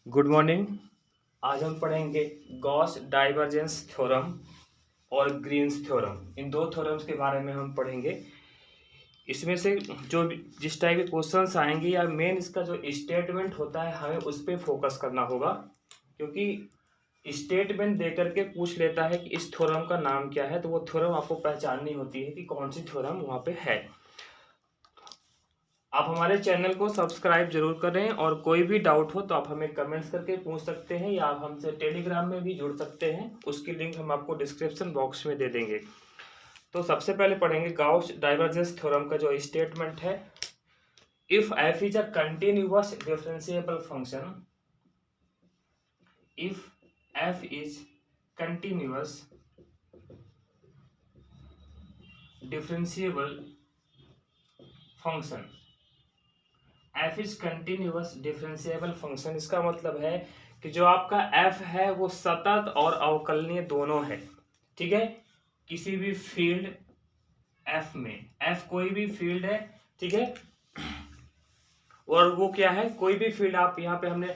Good morning. आज हम पढ़ेंगे गॉस डाइवर्जेंस थ्योरम और ग्रीन्स थ्योरम। इन दो थ्योरम्स के बारे में हम पढ़ेंगे। इसमें से जो जिस टाइप के क्वेश्चंस आएंगे या मेन इसका जो स्टेटमेंट होता है हमें उस पर फोकस करना होगा, क्योंकि स्टेटमेंट देकर के पूछ लेता है कि इस थ्योरम का नाम क्या है, तो वो थ्योरम आपको पहचाननी होती है कि कौन सी थ्योरम वहाँ पे है। आप हमारे चैनल को सब्सक्राइब जरूर करें और कोई भी डाउट हो तो आप हमें कमेंट्स करके पूछ सकते हैं या आप हमसे टेलीग्राम में भी जुड़ सकते हैं। उसकी लिंक हम आपको डिस्क्रिप्शन बॉक्स में दे देंगे। तो सबसे पहले पढ़ेंगे गाउस डाइवर्जेंस थ्योरम का जो स्टेटमेंट है। If F is a continuous differentiable function, if F is continuous differentiable function, F is continuous differentiable function, इसका मतलब है कि जो आपका एफ है वो सतत और अवकलनीय दोनों है। ठीक है, किसी भी फील्ड एफ में, एफ कोई भी फील्ड है, ठीक है, और वो क्या है, कोई भी फील्ड आप यहाँ पे हमने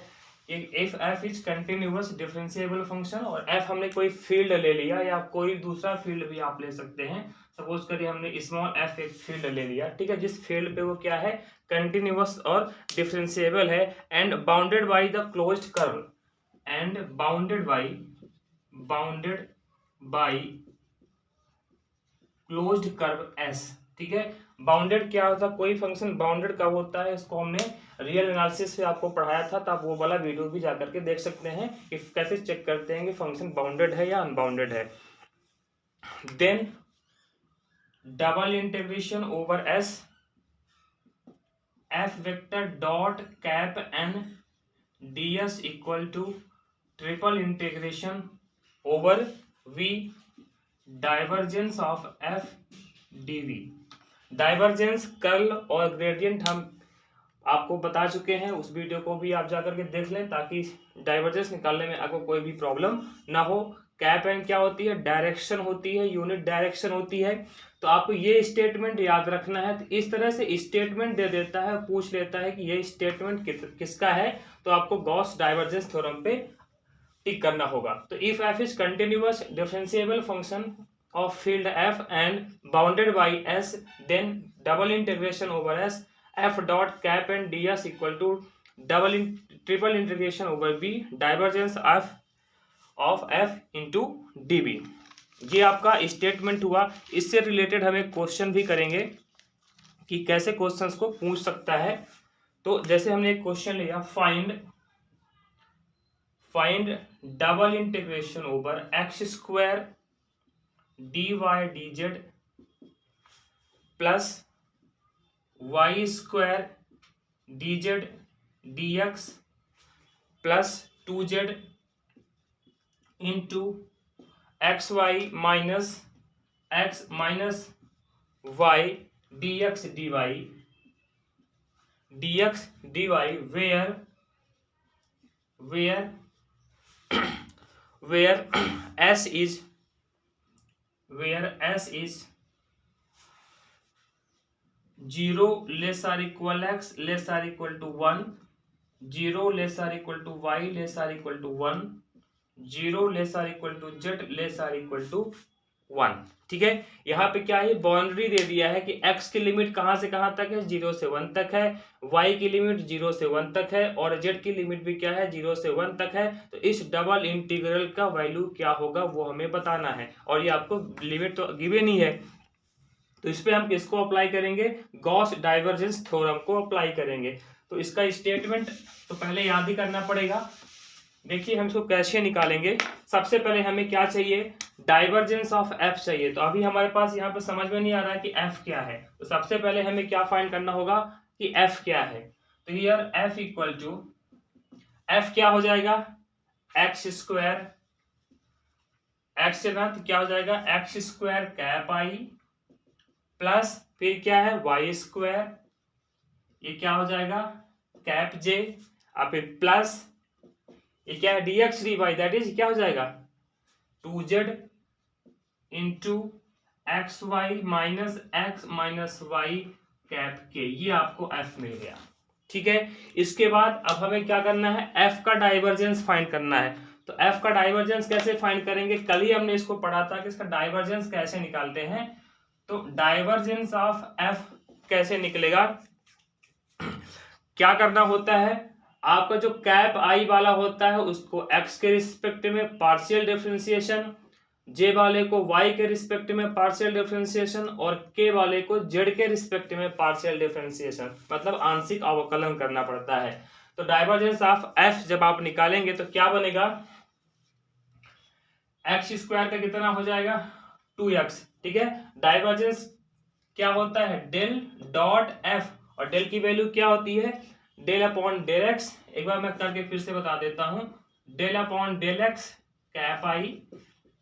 if F is continuous differentiable function और एफ हमने कोई फील्ड ले लिया या कोई दूसरा फील्ड भी आप ले सकते हैं। सपोज करिए हमने स्मॉल एफ एक फील्ड ले लिया, ठीक है, जिस फील्ड पे वो क्या है, कंटिन्यूअस और डिफरेंशिएबल है and bounded by the closed curve, and bounded by closed curve S. ठीक है, बाउंडेड क्या होता है, कोई फंक्शन बाउंडेड कब होता है, इसको हमने रियल एनालिसिस से आपको पढ़ाया था, तो आप वो वाला वीडियो भी जाकर के देख सकते हैं कि कैसे चेक करते हैं कि फंक्शन बाउंडेड है या अनबाउंडेड है। Then double integration over S F vector dot cap N ds equal to triple integration over v divergence of F dv। Divergence, curl और ग्रेडियंट हम आपको बता चुके हैं, उस वीडियो को भी आप जाकर के देख लें ताकि डाइवर्जेंस निकालने में आपको कोई भी प्रॉब्लम ना हो। कैप एंड क्या होती है, डायरेक्शन होती है, यूनिट डायरेक्शन होती है। तो आपको ये स्टेटमेंट याद रखना है। तो इस तरह से स्टेटमेंट दे देता है, पूछ लेता है कि ये स्टेटमेंट किसका है, तो आपको गॉस डाइवर्जेंस थ्योरम पे टिक करना होगा। तो if F is continuous differentiable function of field f and bounded by s, then double integration over s f dot cap and ds equal to triple integration over v divergence of f into dv। ये आपका statement हुआ। इससे related हम एक question भी करेंगे कि कैसे क्वेश्चंस को पूछ सकता है। तो जैसे हमने एक क्वेश्चन लिया, find double integration over X square dy dz plus Y square dz dx plus 2z into X Y minus X minus Y dx dy where s is zero less or equal X less or equal to 1, zero less or equal to Y less or equal to 1, zero less or equal to Z less or equal to 1। ठीक है, यहाँ पे क्या है, boundary दे दिया है कि x की लिमिट कहाँ से कहाँ तक है, 0 से 1 तक है, y की लिमिट 0 से 1 तक है और z की लिमिट भी क्या है, 0 से 1 तक है। तो इस डबल इंटीग्रल का वैल्यू क्या होगा वो हमें बताना है और ये आपको लिमिट तो गिवन ही है। तो इस पे हम किसको अप्लाई करेंगे, गॉस डाइवर्जेंस थ्योरम को अप्लाई करेंगे। तो इसका स्टेटमेंट तो पहले याद ही करना पड़ेगा। देखिए हम इसको कैसे निकालेंगे। सबसे पहले हमें क्या चाहिए, डाइवर्जेंस ऑफ एफ चाहिए। तो अभी हमारे पास यहाँ पे समझ में नहीं आ रहा कि एफ क्या है, तो सबसे पहले हमें क्या फाइंड करना होगा कि एफ क्या है। तो here F equal to, F क्या हो जाएगा, एक्स स्क्वायर, एक्स से ना तो क्या हो जाएगा एक्स स्क्वायर कैप आई प्लस फिर क्या है वाई स्क्वायर, ये क्या हो जाएगा कैप जे, और फिर प्लस ये क्या है dx dy, दैट इज क्या हो जाएगा 2z into X Y minus X minus Y cap के। ये आपको f मिल गया। ठीक है। इसके बाद अब हमें क्या करना है, एफ का डाइवर्जेंस फाइंड करना है। तो एफ का डाइवर्जेंस कैसे फाइंड करेंगे, कल ही हमने इसको पढ़ा था कि इसका डाइवर्जेंस कैसे निकालते हैं। तो डाइवर्जेंस ऑफ एफ कैसे निकलेगा, क्या करना होता है, आपका जो कैप आई वाला होता है उसको एक्स के रिस्पेक्ट में पार्शियल डिफरेंशिएशन, जे वाले को वाई के रिस्पेक्ट में पार्शियल डिफरेंशिएशन और के वाले को जेड के रिस्पेक्ट में पार्शियल डिफरेंशिएशन, मतलब आंशिक अवकलन करना पड़ता है। तो डाइवर्जेंस ऑफ एफ जब आप निकालेंगे तो क्या बनेगा, एक्स स्क्वायर का कितना हो जाएगा 2x, ठीक है। डाइवर्जेंस क्या होता है, डेल डॉट एफ, और डेल की वैल्यू क्या होती है, डेल अपॉन डेल एक्स। एक बार मैं करके फिर से बता देता हूं, del upon del x cap आई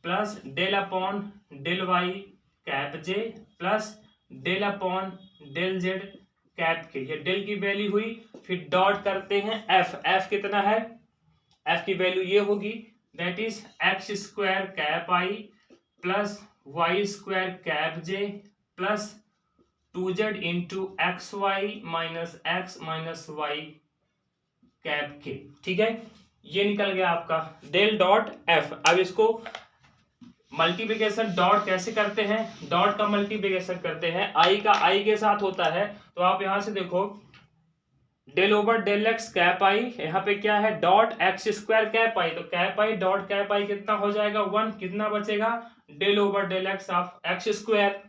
plus del upon del y cap जे plus del upon del z cap के, ये डेल की वैल्यू हुई। फिर डॉट करते हैं एफ, एफ कितना है, एफ की वैल्यू ये होगी, that is x square cap I plus Y square cap J plus 2z into X Y minus Y cap K, ठीक है। ये निकल गया आपका डेल डॉट एफ। अब इसको मल्टीप्लिकेशन डॉट कैसे करते हैं, डॉट का मल्टीप्लिकेशन करते हैं, आई का आई के साथ होता है। तो आप यहां से देखो del over del x cap i, यहाँ पे क्या है dot x square cap i, तो cap i dot cap i कितना हो जाएगा 1, कितना बचेगा del over del x of x square,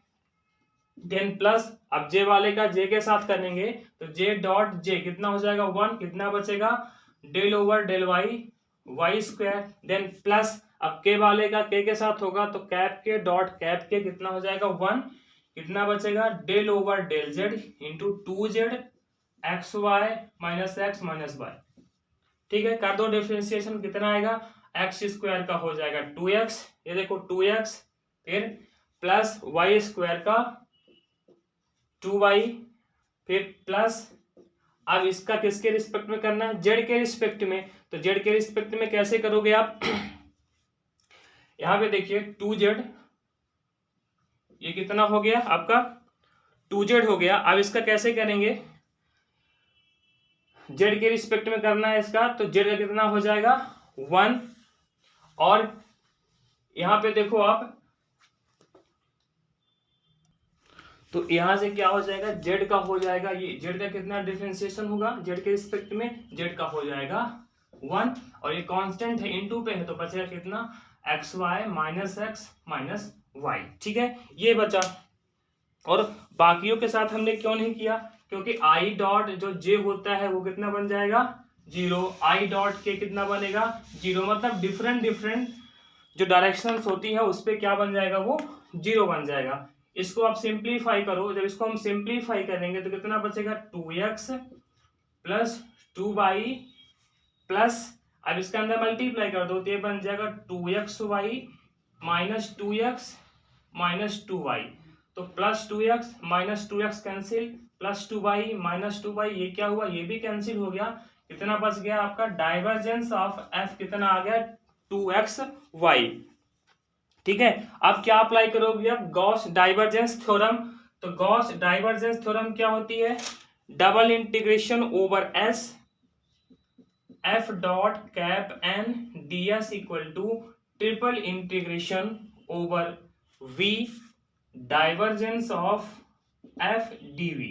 then plus अब जे वाले का जे के साथ करेंगे तो जे डॉट जे कितना हो जाएगा 1, कितना बचेगा del over del Y Y square, then plus अब के वाले का के साथ होगा तो कैप के डॉट कैप के कितना हो जाएगा 1, कितना बचेगा del over del Z into 2z X Y minus Y, ठीक है। कर दो डिफरेंशिएशन, कितना आएगा एक्स स्क्वायर का हो जाएगा 2x, ये देखो 2x, फिर प्लस वाई स्क्वायर का 2y, फिर प्लस अब इसका किसके रिस्पेक्ट में करना है, जेड के रिस्पेक्ट में। तो जेड के रिस्पेक्ट में कैसे करोगे आप यहां पे देखिए 2z, ये कितना हो गया आपका 2z हो गया। अब इसका कैसे करेंगे, जेड के रिस्पेक्ट में करना है इसका, तो जेड का कितना हो जाएगा 1, और यहां पे देखो आप, तो यहां से क्या हो जाएगा जेड का हो जाएगा, ये जेड का कितना डिफरेंशिएशन होगा जेड के रिस्पेक्ट में, जेड का हो जाएगा 1, और ये कांस्टेंट है इनटू पे है तो बचेगा कितना एक्स वाई माइनस वाई, ठीक है। ये बचा, और बाकियों के साथ हमने क्यों नहीं किया, क्योंकि आई डॉट जो जे होता है वो कितना बन जाएगा 0, आई डॉट के कितना बनेगा 0, मतलब डिफरेंट जो डायरेक्शंस होती है उस पर क्या बन जाएगा वो 0 बन जाएगा। इसको आप सिंप्लीफाई करो, जब इसको हम सिंप्लीफाई करेंगे तो कितना बचेगा 2x प्लस 2y प्लस, अब इसके अंदर मल्टीप्लाई कर दो तो ये बन जाएगा 2xy minus 2x minus 2y, तो plus 2x minus 2x cancel, plus 2y minus 2y, ये क्या हुआ ये भी कैंसिल हो गया, कितना बच गया आपका डाइवर्जेंस ऑफ f कितना आ गया 2xy, ठीक है। अब क्या अप्लाई करोगे अब गॉस डाइवर्जेंस थ्योरम, तो गॉस डाइवर्जेंस थ्योरम क्या होती है, double integration over s f dot cap n ds equal to triple integration over v divergence of f dv,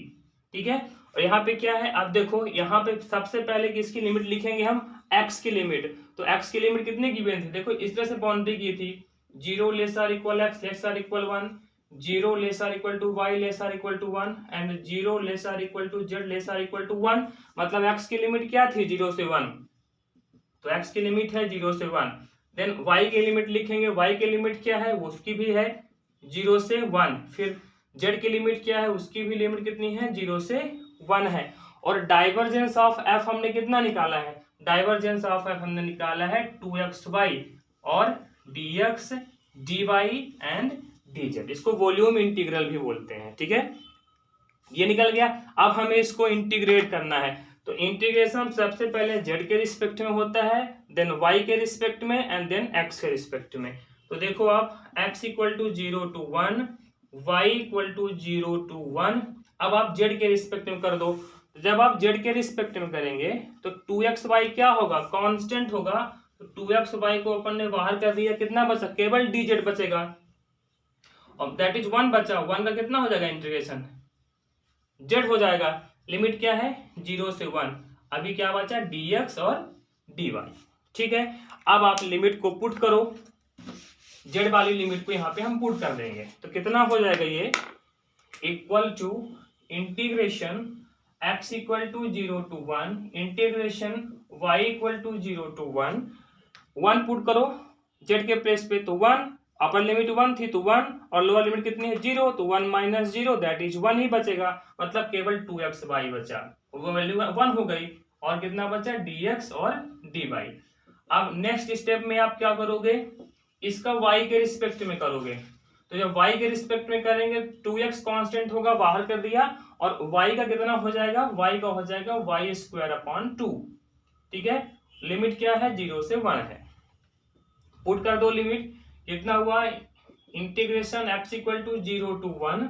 ठीक है। और यहाँ पे क्या है, अब देखो यहाँ पे सबसे पहले किसकी लिमिट लिखेंगे हम, x की लिमिट, तो x की लिमिट कितने गिवन थी, देखो इस तरह से बाउंड्री की थी 0 lesser equal x lesser equal 1, 0 lesser equal to y lesser equal to 1 and 0 lesser equal to z lesser equal to 1, मतलब x की लिमिट क्या थी 0 से 1, तो x की लिमिट है 0 से 1, देन y की लिमिट लिखेंगे, y की लिमिट क्या है वो उसकी भी है 0 से 1, फिर z की लिमिट क्या है उसकी भी लिमिट कितनी है 0 से 1 है, और डाइवर्जेंस ऑफ f हमने कितना निकाला है, डाइवर्जेंस ऑफ f हमने निकाला है 2xy और dx dy एंड dz, इसको वॉल्यूम इंटीग्रल भी बोलते हैं, ठीक है। ये निकल गया। अब हमें इसको इंटीग्रेट करना है, तो इंटीग्रेशन सबसे पहले z के रिस्पेक्ट में होता है, देन y के रिस्पेक्ट में एंड देन x के रिस्पेक्ट में। तो देखो आप x equal to 0 to 1, y equal to 0 to 1, अब आप z के रिस्पेक्ट में कर दो, तो जब आप जेड के रिस्पेक्ट में करेंगे तो 2xy क्या होगा, कांस्टेंट होगा। तो 2xy को अपन ने बाहर कर दिया, कितना बचा, केवल dz बचेगा, और दैट इज 1 बचा। 1 का कितना हो जाएगा इंटीग्रेशन, z हो जाएगा। लिमिट क्या है, 0 से 1। अभी क्या बचा, dx और dy। ठीक है, अब आप लिमिट को पुट करो, z वाली लिमिट को यहाँ पे हम पुट कर देंगे, तो कितना हो जाएगा ये, equal to integration x equal to 0 to 1 integration y equal to 0 to 1। 1 put करो z के प्लेस पे, तो 1, अपर लिमिट 1 थी तो 1, और लोअर लिमिट कितनी है, 0, तो 1 माइनस 0 दैट इज 1 ही बचेगा, मतलब केवल 2xy बचा, वो वैल्यू 1 हो गई, और कितना बचा, dx और dy। अब नेक्स्ट स्टेप में आप क्या करोगे, इसका y के रिस्पेक्ट में करोगे, तो जब y के रिस्पेक्ट में करेंगे 2x कांस्टेंट होगा, बाहर कर दिया, और y का कितना हो जाएगा, y का हो जाएगा y स्क्वायर अपॉन 2। ठीक है, लिमिट क्या है, 0 से 1 है, पुट कर दो लिमिट, कितना हुआ, integration x equal to 0 to 1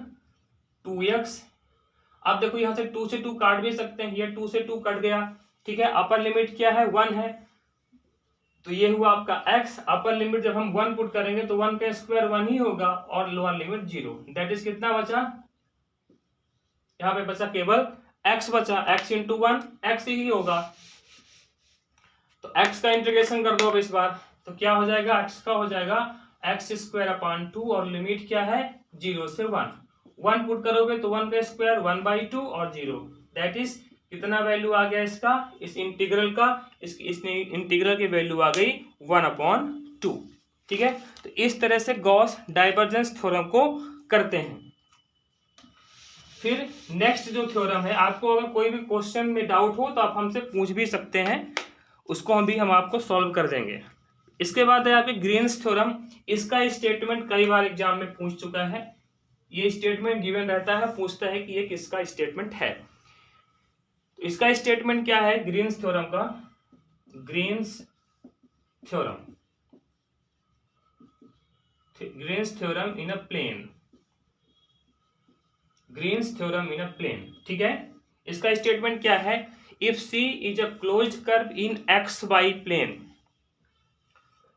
2x। अब देखो यहां से 2 से 2 काट भी सकते हैं, ये 2 से 2 कट गया। ठीक है, अपर लिमिट क्या है, 1 है, तो ये हुआ आपका x। अपर लिमिट जब हम 1 पुट करेंगे तो 1 का स्क्वायर 1 ही होगा, और लोअर लिमिट 0, दैट इज कितना बचा, यहाँ पे बचा केवल x बचा, x इंटू 1 x ही होगा, तो x का इंटीग्रेशन कर दो अब इस बार, तो क्या हो जाएगा, x का हो जाएगा x स्क्वायर अपॉन 2, और लिमिट क्या है, 0 से 1। 1 पुट करोगे तो 1 का स्क्वायर 1/2 और 0, दैट इज कितना वैल्यू आ गया इसका, इस इंटीग्रल का, इस इंटीग्रल की वैल्यू आ गई 1/2। ठीक है, तो इस तरह से गॉस डाइवर्जेंस थ्योरम को करते हैं। फिर नेक्स्ट जो थ्योरम है, आपको अगर कोई भी क्वेश्चन में डाउट हो तो आप हमसे पूछ भी सकते हैं, उसको हम आपको सॉल्व कर देंगे। इसके बाद है आपके ग्रीन्स थ्योरम। इसका स्टेटमेंट कई बार एग्जाम में पूछ चुका है, ये स्टेटमेंट गिवन रहता है, पूछता है कि ये किसका स्टेटमेंट है। तो इसका स्टेटमेंट क्या है ग्रीन्स थ्योरम का, Green's theorem, Green's theorem in a plane, Green's theorem in a plane. ठीक है, इसका स्टेटमेंट क्या है, if C is a closed curve in X Y plane,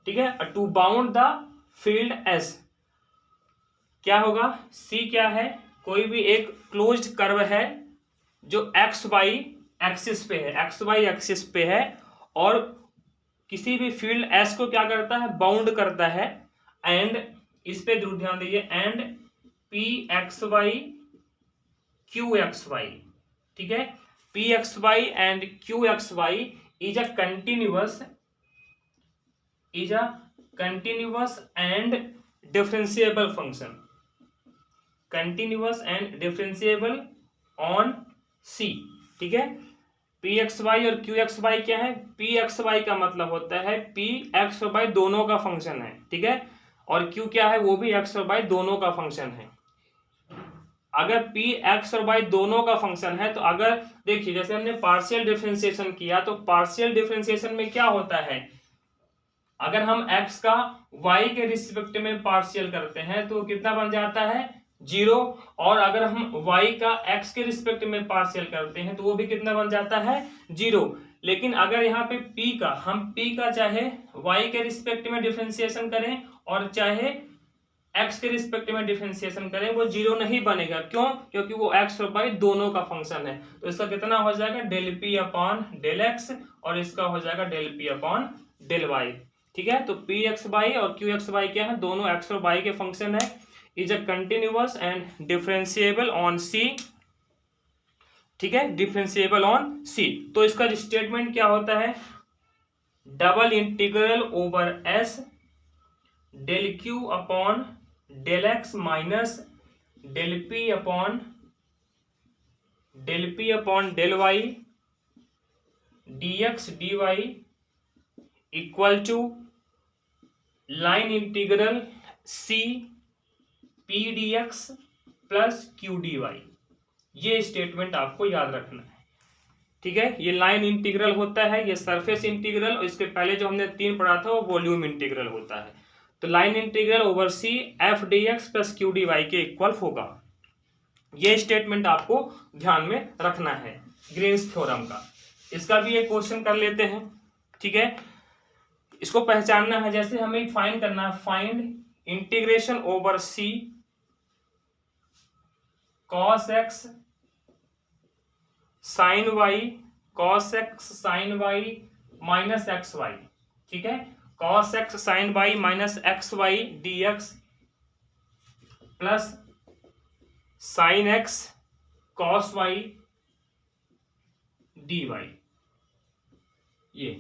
ठीक है, to bound the field S, क्या होगा, सी क्या है, कोई भी एक क्लोज्ड कर्व है जो एक्स वाई एक्सिस पे है, एक्स वाई एक्सिस पे है, और किसी भी फील्ड एस को क्या करता है, बाउंड करता है, एंड इस पे जरूर ध्यान दीजिए, and p x y q x y. ठीक है, p x y and q x y is a continuous and differentiable function, continuous and differentiable on c. ठीक है, पी एक्स वाई और क्यू एक्स वाई क्या है, p x Y का मतलब होता है पी एक्स और वाई दोनों का फंक्शन है। ठीक है, और क्यू क्या है, वो भी एक्स और वाई दोनों का फंक्शन है। अगर पी एक्स और वाई दोनों का फंक्शन है, तो अगर देखिए जैसे हमने पार्शियल डिफरेंशिएशन किया, तो पार्शियल डिफरेंशिएशन में क्या होता है, अगर हम x का y के रिस्पेक्ट में पार्शियल करते हैं तो कितना बन जाता है, 0, और अगर हम y का x के रिस्पेक्ट में पार्शियल करते हैं तो वो भी कितना बन जाता है, 0। लेकिन अगर यहाँ पे हम p का चाहे y के रिस्पेक्ट में डिफरेंशिएशन करें और चाहे x के रिस्पेक्ट में डिफरेंशिएशन करें, वो 0 नहीं बनेगा। क्यों, क्योंकि वो x और y दोनों का फंक्शन है। तो इसका कितना हो जाएगा, del p upon del x, और इसका हो जाएगा del p upon del y। ठीक है, तो पी एक्स वाई और क्यू एक्स वाई क्या है, दोनों एक्स और वाई के फंक्शन है, is a continuous and differentiable on c. ठीक है, डिफरेंशिएबल ऑन सी। तो इसका स्टेटमेंट क्या होता है, double integral over S del Q upon del x minus del P upon del Y D x D Y equal to line integral C P D x plus Q D Y. ये statement आपको याद रखना है। ठीक है, ये line integral होता है, ये सरफेस इंटीग्रल, और इसके पहले जो हमने 3 पढ़ा था वो वॉल्यूम इंटीग्रल होता है। तो line integral over C F d x plus Q D y के इक्वल होगा। ये स्टेटमेंट आपको ध्यान में रखना है। ग्रीन्स थ्योरम का। इसका भी एक क्वेश्चन कर लेते हैं, ठीक है। इसको पहचानना है, जैसे हमें फाइंड करना है, find integration over c cos x sine y, cos x sine y minus x y, ठीक है। Cos x sine y minus x y D x plus sine x cos y d Y, ये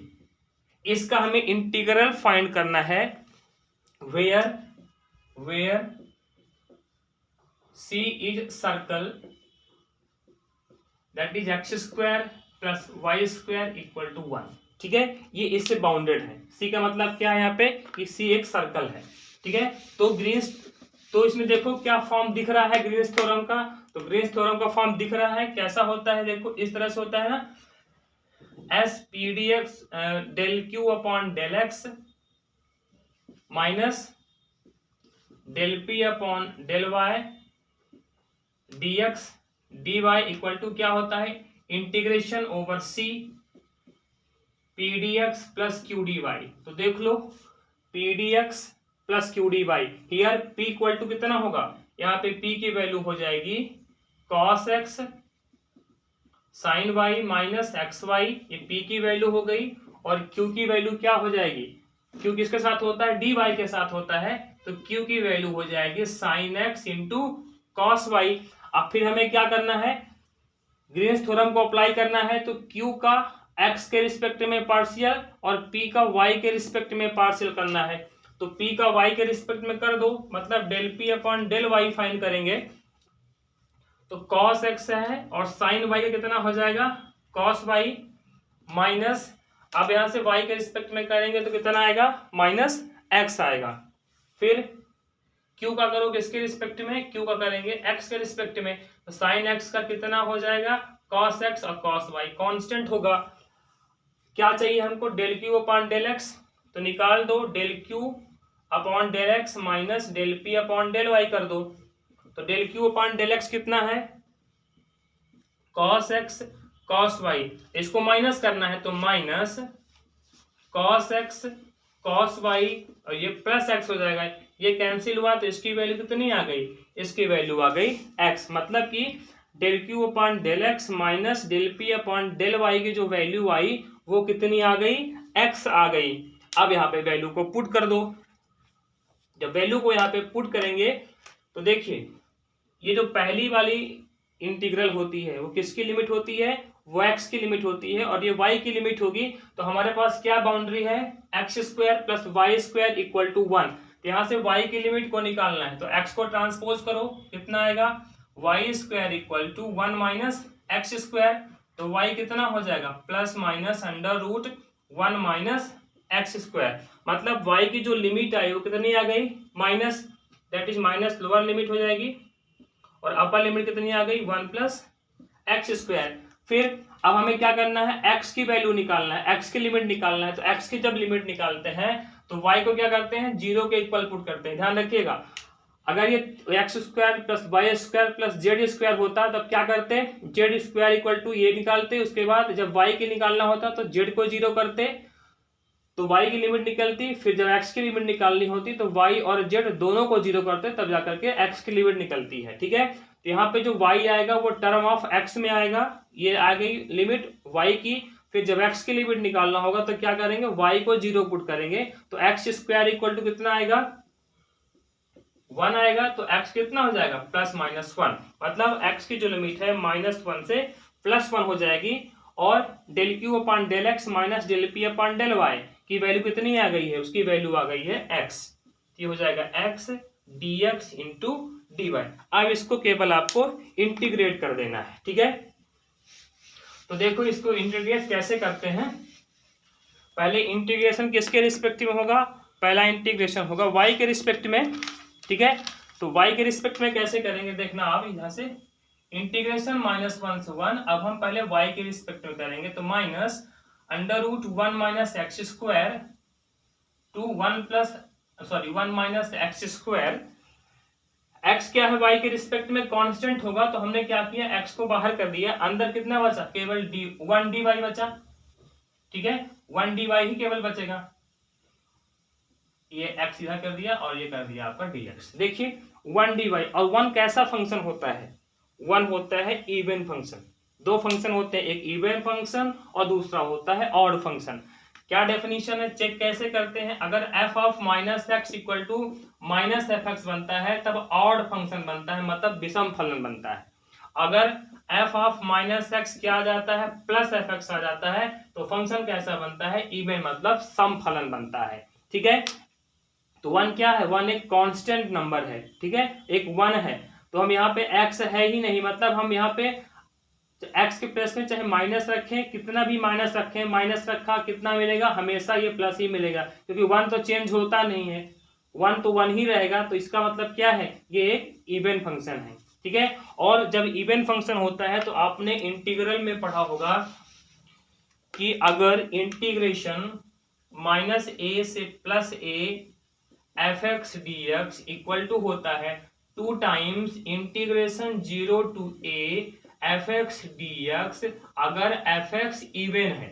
इसका हमें integral find करना है, where c is circle that is x square plus Y square equal to 1, ठीक है। ये इससे bounded है, सी का मतलब क्या है यहाँ पे कि सी एक सर्कल है, ठीक है। तो इसमें देखो क्या फॉर्म दिख रहा है ग्रीन्स थ्योरम का, तो ग्रीन्स थ्योरम का फॉर्म दिख रहा है, कैसा होता है देखो, इस तरह से होता है ना, s p D x del Q upon del x minus del P upon del Y D x D Y equal to क्या होता है, integration over c P D x plus Q D y. तो देख लो p D x plus Q D y, here p equal to कितना होगा, यहाँ पे पी की वैल्यू हो जाएगी cos x sine y minus x y, ये पी की वैल्यू हो गई, और क्यू की वैल्यू क्या हो जाएगी, क्यू किसके साथ होता है, डी वाई के साथ होता है, तो क्यू की वैल्यू हो जाएगी sine x into cos y. अब फिर हमें क्या करना है, ग्रीन्स थ्योरम को अप्लाई करना है, तो क्यू का एक्स के रिस्पेक्ट में पार्शियल और पी का वाई के रिस्पेक्ट में पार्शियल करना है, तो पी का वाई के रिस्पेक्ट में कर दो, मतलब del P upon del y find करेंगे, तो कॉस एक्स है और साइन वाई का कितना हो जाएगा कॉस वाई माइनस, अब यहां से वाई के रिस्पेक्ट में करेंगे तो कितना आएगा माइनस एक्स आएगा, फिर क्यू का करोगे इसके रिस्पेक्ट में, क्यू का करेंगे एक्स के रिस्पेक्ट में, तो साइन एक्स का कितना हो जाएगा कॉस एक्स और कॉस वाई कांस्टेंट होगा, क्या चाहिए हमको del Q upon del x, तो निकाल दो del Q upon del x minus del P upon del y कर दो, तो del Q upon del x कितना है कॉस एक्स कॉस वाई, इसको माइनस करना है तो minus cos x cos y और ये प्लस एक्स हो जाएगा, ये कैंसिल हुआ तो इसकी वैल्यू कितनी आ गई, इसकी वैल्यू आ गई एक्स, मतलब कि del Q upon del x minus del P upon del y की जो वैल्यू आई वो कितनी आ गई, एक्स आ गई। अब यहाँ पे वैल्यू को पुट कर दो, जब वैल्यू को यहाँ पे पुट करेंगे तो देखिए ये जो पहली वाली इंटीग्रल होती है वो किसकी लिमिट होती है, वो एक्स की लिमिट होती है, और ये वाई की लिमिट होगी, तो हमारे पास क्या बाउंड्री है x square plus Y square equal to 1, तो यहाँ से y की लिमिट को निकालना है, तो x को ट्रांसपोज करो कितना आएगा y square equal to 1 minus x square, तो y कितना हो जाएगा plus minus under root 1 minus x square, मतलब y की जो लिमिट आई वो कितनी आ गई minus, that is minus lower limit हो जाएगी, और अपर लिमिट कितनी आ गई 1 प्लस एक्स स्क्वायर। फिर अब हमें क्या करना है x की वैल्यू निकालना है, x की लिमिट निकालना है, तो x की जब लिमिट निकालते हैं तो y को क्या करते हैं जीरो के इक्वल पुट करते हैं, ध्यान रखिएगा, अगर ये x square plus Y square plus z square होता तब क्या करते, जेड स्क्वायर इक्वल टू ये निकालते, उसके बाद जब y की निकालना होता तो जेड को जीरो करते तो y की लिमिट निकलती, फिर जब x की लिमिट निकालनी होती तो y और z दोनों को जीरो करते तब जाकर के x की लिमिट निकलती है, ठीक है। तो यहाँ पे जो y आएगा वो टर्म ऑफ x में आएगा, ये आ गई लिमिट y की, फिर जब x की लिमिट निकालना होगा तो क्या करेंगे y को जीरो पुट करेंगे, तो एक्स स्क्वायर इक्वल टू कितना आएगा 1 आएगा, तो x कितना हो जाएगा प्लस माइनस 1, मतलब x की जो लिमिट है -1 से +1 हो जाएगी, और del Q upon del x minus del P upon del y की वैल्यू कितनी आ गई है, उसकी वैल्यू आ गई है x, ये हो जाएगा x dx इंटू dy। अब इसको केवल आपको इंटीग्रेट कर देना है, ठीक है। तो देखो इसको इंटीग्रेट कैसे करते हैं, पहले इंटीग्रेशन किसके रिस्पेक्ट में होगा, पहला इंटीग्रेशन होगा y के रिस्पेक्ट में, ठीक है। तो y के रिस्पेक्ट में कैसे करेंगे देखना, आप यहाँ से इंटीग्रेशन -1 से 1, अब हम पहले y के रिस्पेक्ट में करेंगे, तो minus under root 1 minus x square to 1 minus x square x क्या है y के रिस्पेक्ट में कांस्टेंट होगा, तो हमने क्या किया, x को बाहर कर दिया, अंदर कितना बचा, केवल d 1 dy बचा, ठीक है, 1 dy ही केवल बचेगा, ये x इधर कर दिया और ये कर दिया आपका dx। देखिए 1 dy, और 1 कैसा फंक्शन होता है, 1 होता है इवन फंक्शन। दो फंक्शन होते हैं, एक इवन फंक्शन और दूसरा होता है ऑड फंक्शन। क्या डेफिनेशन है, चेक कैसे करते हैं, अगर f of minus x equal to minus F x बनता है तब ऑड फंक्शन बनता है, मतलब विषम फलन बनता है। अगर f ऑफ माइनस एक्स क्या आ जाता है, प्लस एफ एक्स आ जाता है, तो फंक्शन कैसा बनता है, इवन, मतलब सम फलन बनता है, ठीक है। तो 1 क्या है, 1 एक कांस्टेंट नंबर है, ठीक है, एक 1 है, तो हम यहाँ पे x है ही नहीं, मतलब हम यहाँ पे x के प्लेस में चाहे माइनस रखें, कितना भी माइनस रखें, माइनस रखा कितना मिलेगा, हमेशा ये प्लस ही मिलेगा, क्योंकि 1 तो चेंज होता नहीं है, 1 तो 1 ही रहेगा, तो इसका मतलब क्या है, ये एक इवन फंक्शन है, ठीक है। और जब इवन फंक्शन होता है तो आपने इंटीग्रल में पढ़ा होगा कि अगर इंटीग्रेशन माइनस ए से plus A F x d x equal to होता है 2 times integration 0 to A F x d x, अगर एफ एक्स इवन है,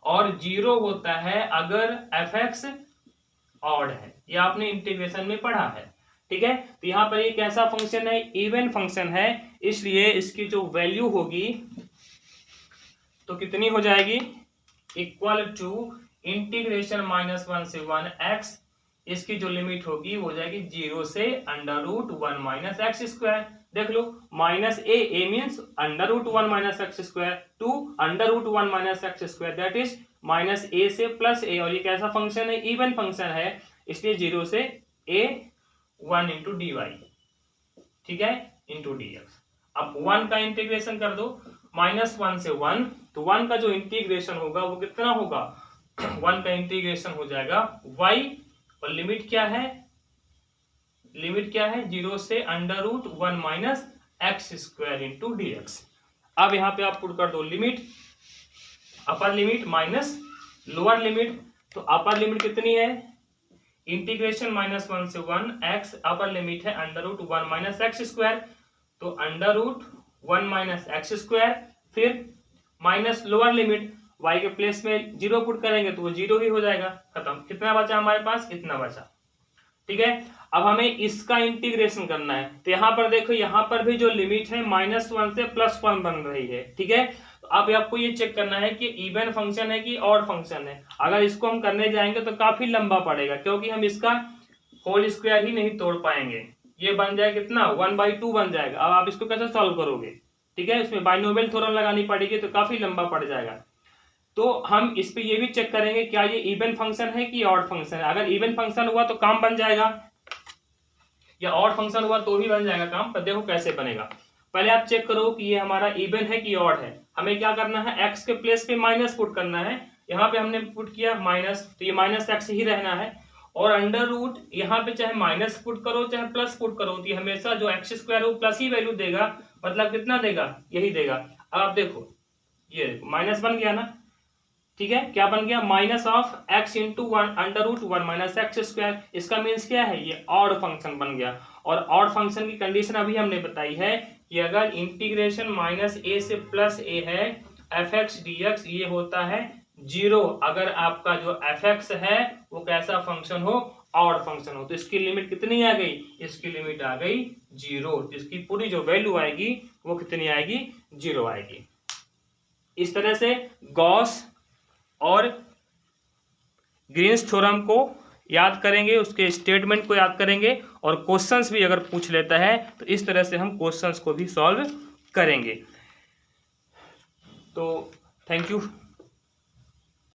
और 0 होता है अगर एफ एक्स ऑड है, ये आपने इंटीग्रेशन में पढ़ा है, ठीक है। तो यहाँ पर ये कैसा फंक्शन है, इवन फंक्शन है, इसलिए इसकी जो वैल्यू होगी तो कितनी हो जाएगी, इक्वल टू इंटीग्रेशन -1 से 1 एक्स, इसकी जो लिमिट होगी वो हो जाएगी 0 से √1 माइनस एक्स स्क्वायर। देख लो, minus a means √1 minus x square to √1 minus x square, that is minus ए से प्लस ए, और ये कैसा फंक्शन है, इवन फंक्शन है, इसलिए 0 से a 1 इंटू डी वाई, ठीक है, इंटू डी एक्स। अब 1 का इंटीग्रेशन कर दो, -1 से 1, तो 1 का जो इंटीग्रेशन होगा वो कितना होगा, 1 का इंटीग्रेशन हो जाएगा y, और लिमिट क्या है, लिमिट क्या है, 0 से √1 minus x square into D x. अब यहाँ पे आप पुट कर दो limit, upper limit minus lower limit, तो अपर लिमिट कितनी है, इंटीग्रेशन -1 से 1 एक्स, अपर लिमिट है √1 माइनस एक्स स्क्वायर, तो √1 माइनस एक्स स्क्वायर, फिर माइनस लोअर लिमिट, y के प्लेस में 0 पुट करेंगे तो वो 0 ही हो जाएगा, खत्म। कितना बचा हमारे पास, इतना बचा, ठीक है। अब हमें इसका इंटीग्रेशन करना है, तो यहाँ पर देखो, यहाँ पर भी जो लिमिट है -1 से +1 बन रही है, ठीक है। तो अब आपको ये चेक करना है कि इवन फंक्शन है कि ऑड फंक्शन है। अगर इसको हम करने जाएंगे तो काफी लंबा पड़ेगा, क्योंकि हम इसका होल स्क्वायर ही नहीं तोड़ पाएंगे, ये बन जाए कितना, 1/2 बन जाएगा। अब आप इसको कैसे सॉल्व करोगे, ठीक है, इसमें बाइनोमियल थ्योरम लगानी पड़ेगी, तो काफी लंबा पड़ जाएगा। तो हम इस पे ये भी चेक करेंगे क्या ये इवन फंक्शन है कि ऑड फंक्शन है। अगर इवन फंक्शन हुआ तो काम बन जाएगा, या ऑड फंक्शन हुआ तो भी बन जाएगा काम, पर देखो कैसे बनेगा। पहले आप चेक करो कि ये हमारा इवन है कि ऑड है। हमें क्या करना है, एक्स के प्लेस पे माइनस पुट करना है, यहाँ पे हमने पुट किया माइनस, तो ये माइनस एक्स ही रहना है, और अंडर रूट यहाँ पे चाहे माइनस पुट करो चाहे प्लस पुट करो, तो हमेशा जो एक्स स्क्वायर हो प्लस ही वैल्यू देगा, मतलब कितना देगा, यही देगा। अब आप देखो, ये माइनस बन गया ना, ठीक है, क्या बन गया, minus of x into 1 √1 minus x square, इसका मीन्स क्या है, ये ऑड फंक्शन बन गया। और ऑड फंक्शन की कंडीशन अभी हमने बताई है कि अगर इंटीग्रेशन -a से +a है एफ एक्स डी एक्स, ये होता है 0, अगर आपका जो एफ एक्स है वो कैसा फंक्शन हो, ऑड फंक्शन हो। तो इसकी लिमिट कितनी आ गई, इसकी लिमिट आ गई 0, इसकी पूरी जो वैल्यू आएगी वो कितनी आएगी, 0 आएगी। इस तरह से गॉस और ग्रीन्स थ्योरम को याद करेंगे, उसके स्टेटमेंट को याद करेंगे, और क्वेश्चंस भी अगर पूछ लेता है तो इस तरह से हम क्वेश्चंस को भी सॉल्व करेंगे। तो थैंक यू।